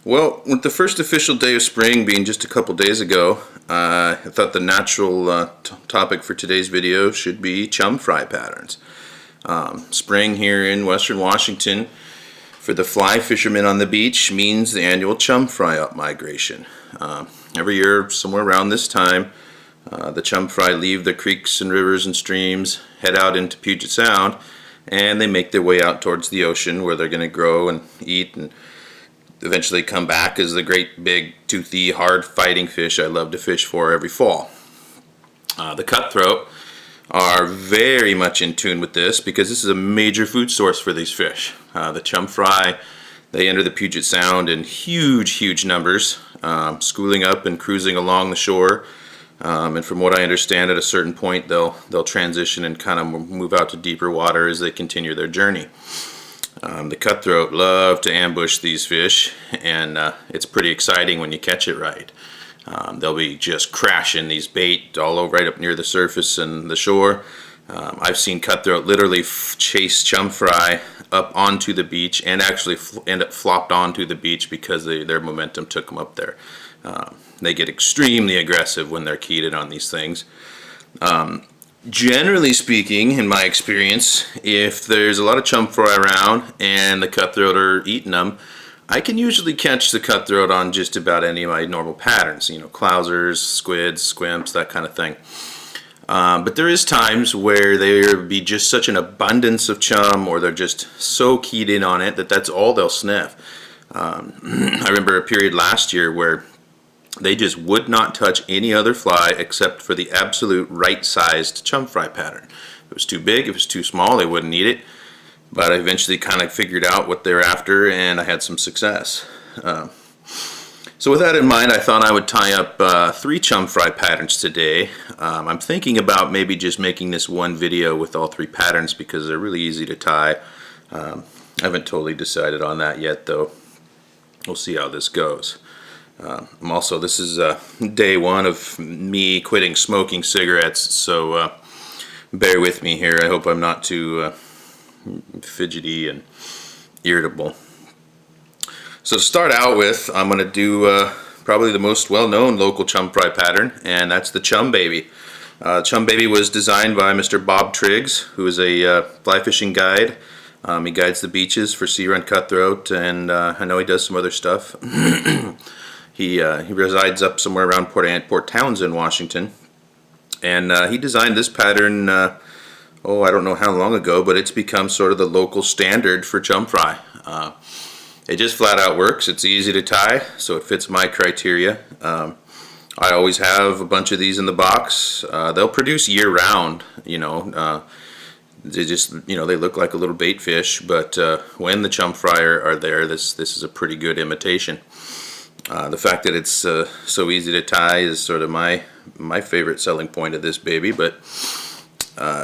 Well, with the first official day of spring being just a couple days ago, I thought the natural topic for today's video should be chum fry patterns. Spring here in western Washington for the fly fishermen on the beach means the annual chum fry outmigration. Every year, somewhere around this time, the chum fry leave the creeks and rivers and streams, head out into Puget Sound, and they make their way out towards the ocean where they're going to grow and eat and eventually come back as the great big toothy hard fighting fish I love to fish for every fall. The cutthroat are very much in tune with this because this is a major food source for these fish. The chum fry, they enter the Puget Sound in huge numbers, schooling up and cruising along the shore. And from what I understand, at a certain point they'll transition and kind of move out to deeper water as they continue their journey. The cutthroat love to ambush these fish, and it's pretty exciting when you catch it right. They'll be just crashing these bait all over right up near the surface and the shore. I've seen cutthroat literally chase chum fry up onto the beach and actually end up flopped onto the beach because their momentum took them up there. They get extremely aggressive when they're keyed on these things. Generally speaking, in my experience, if there's a lot of chum fry around and the cutthroat are eating them, I can usually catch the cutthroat on just about any of my normal patterns, clousers, squids, squimps, that kind of thing. But there is times where there be just such an abundance of chum, or they're just so keyed in on it that that's all they'll sniff. I remember a period last year where they just would not touch any other fly except for the absolute right-sized chum fry pattern. If it was too big, if it was too small, they wouldn't eat it. But I eventually kind of figured out what they're after, and I had some success. So with that in mind, I thought I would tie up 3 chum fry patterns today. I'm thinking about maybe just making this one video with all 3 patterns because they're really easy to tie. I haven't totally decided on that yet, though. We'll see how this goes. This is day 1 of me quitting smoking cigarettes, so bear with me here. I hope I'm not too fidgety and irritable. So to start out with, I'm going to do probably the most well-known local chum fry pattern, and that's the Chum Baby. Chum Baby was designed by Mr. Bob Triggs, who is a fly fishing guide. He guides the beaches for sea run cutthroat, and I know he does some other stuff. He resides up somewhere around Port Townsend, Washington, and he designed this pattern, I don't know how long ago, but it's become sort of the local standard for chum fry. It just flat out works. It's easy to tie, so it fits my criteria. I always have a bunch of these in the box. They'll produce year-round, They just, they look like a little bait fish, but when the chum fry are there, this is a pretty good imitation. The fact that it's so easy to tie is sort of my favorite selling point of this baby. But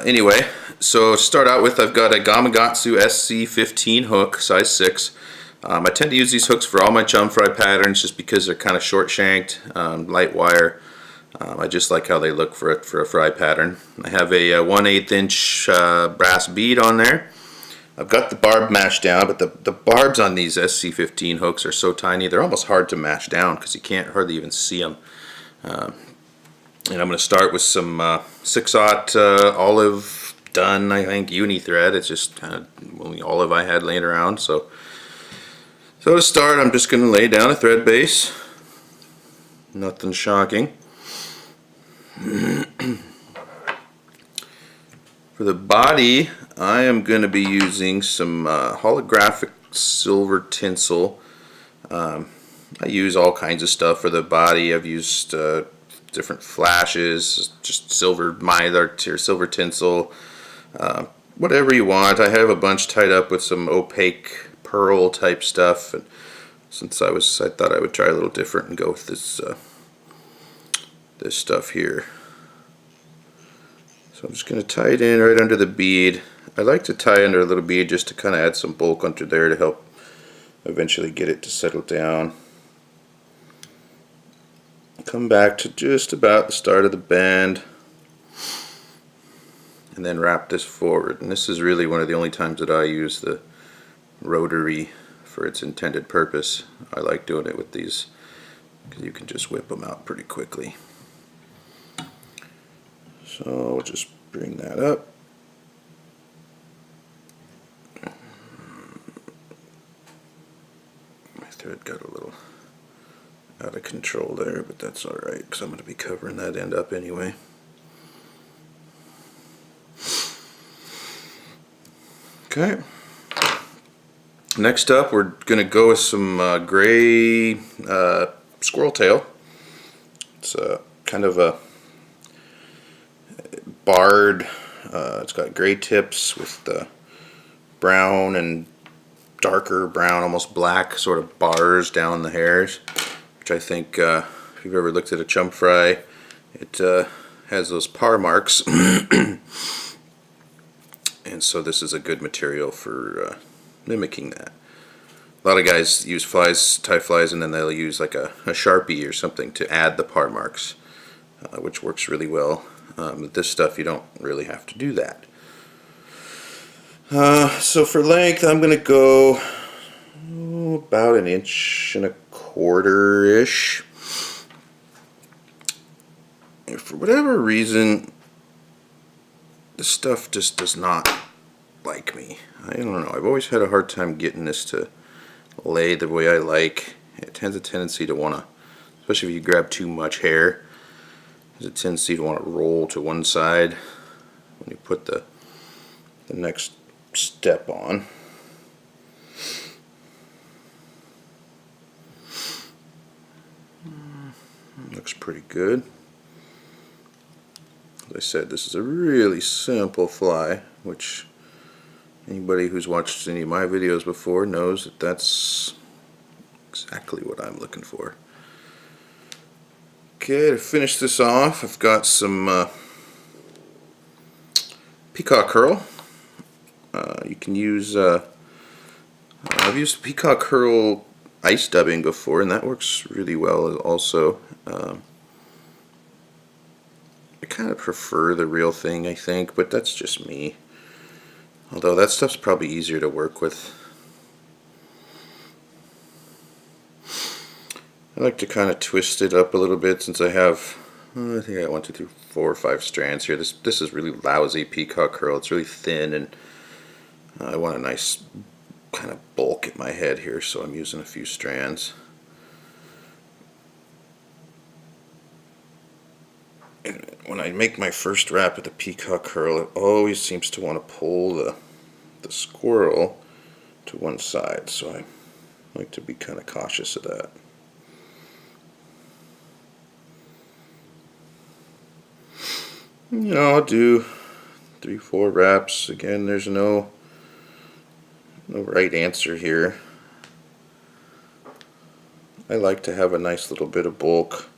anyway, so to start out with, I've got a Gamakatsu SC15 hook, size 6. I tend to use these hooks for all my chum fry patterns just because they're kind of short shanked, light wire. I just like how they look for a fry pattern. I have a 1/8 inch brass bead on there. I've got the barb mashed down, but the barbs on these SC15 hooks are so tiny they're almost hard to mash down because you can't hardly even see them. And I'm going to start with some 6/0 olive done, I think, uni thread. It's just kind of only olive I had laying around. So to start, I'm just going to lay down a thread base. Nothing shocking. For the body, I am going to be using some holographic silver tinsel. I use all kinds of stuff for the body. I've used different flashes, just silver mylar or silver tinsel, whatever you want. I have a bunch tied up with some opaque pearl type stuff, and since I thought I would try a little different and go with this stuff here. So I'm just going to tie it in right under the bead. I like to tie under a little bead just to kind of add some bulk under there to help eventually get it to settle down. Come back to just about the start of the bend and then wrap this forward. And this is really one of the only times that I use the rotary for its intended purpose. I like doing it with these because you can just whip them out pretty quickly. So we'll just bring that up. My thread got a little out of control there, but that's alright because I'm going to be covering that end up anyway. Okay. Next up, we're going to go with some gray squirrel tail. It's kind of a barred. It's got gray tips with the brown and darker brown, almost black sort of bars down the hairs, which I think if you've ever looked at a chum fry, it has those par marks. And so this is a good material for mimicking that. A lot of guys use flies, tie flies, and then they'll use like a Sharpie or something to add the par marks, which works really well. With this stuff, you don't really have to do that. So for length, I'm going to go about 1.25 inches-ish. And for whatever reason, this stuff just does not like me. I don't know. I've always had a hard time getting this to lay the way I like. It has a tendency to want to, especially if you grab too much hair, there's a tendency to want to roll to one side when you put the next step on. Looks pretty good. As I said, this is a really simple fly, which anybody who's watched any of my videos before knows that that's exactly what I'm looking for. Okay, to finish this off, I've got some peacock curl. You can use, I've used peacock curl ice dubbing before, and that works really well also. I kind of prefer the real thing, I think, but that's just me. Although that stuff's probably easier to work with. I like to kind of twist it up a little bit since I have, I think I got 1, 2, 3, 4 or 5 strands here. This is really lousy peacock curl. It's really thin, and I want a nice kind of bulk in my head here, so I'm using a few strands. And when I make my first wrap with the peacock curl, it always seems to want to pull the squirrel to one side, so I like to be kind of cautious of that. You know, I'll do 3, 4 wraps. Again, there's no right answer here. I like to have a nice little bit of bulk.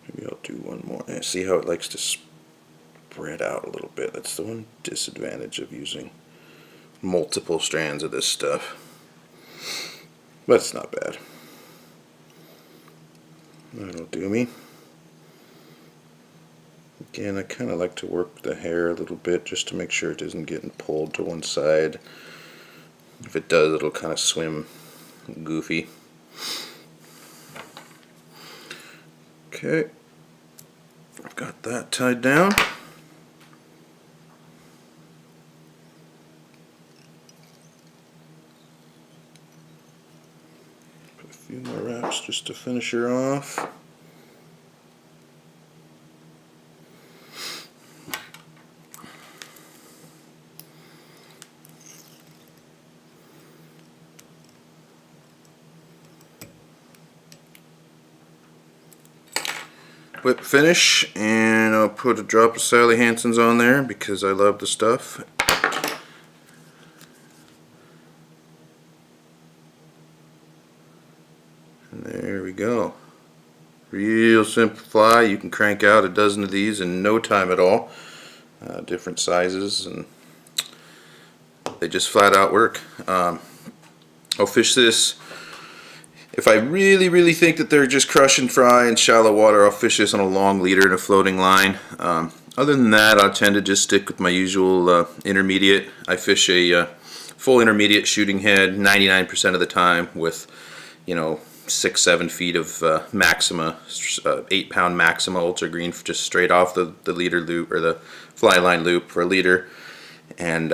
Maybe I'll do one more. And see how it likes to spread out a little bit. That's the one disadvantage of using multiple strands of this stuff. But it's not bad. That'll do me. Again, I kind of like to work the hair a little bit just to make sure it isn't getting pulled to one side. If it does, it'll kind of swim goofy. Okay, I've got that tied down. Put a few more wraps just to finish her off. Whip finish, and I'll put a drop of Sally Hansen's on there because I love the stuff. And there we go. Real simple fly. You can crank out a dozen of these in no time at all. Different sizes, and they just flat out work. I'll fish this. If I really think that they're just crush and fry in shallow water, I'll fish this on a long leader and a floating line. Other than that, I tend to just stick with my usual intermediate. I fish a full intermediate shooting head 99% of the time with, 6-7 feet of Maxima, 8-pound Maxima Ultra Green, just straight off the leader loop, or the fly line loop for a leader. And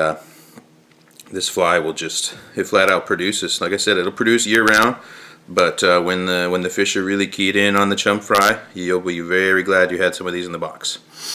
this fly will it flat out produces. Like I said, it'll produce year round, but when the fish are really keyed in on the chum fry, you'll be very glad you had some of these in the box.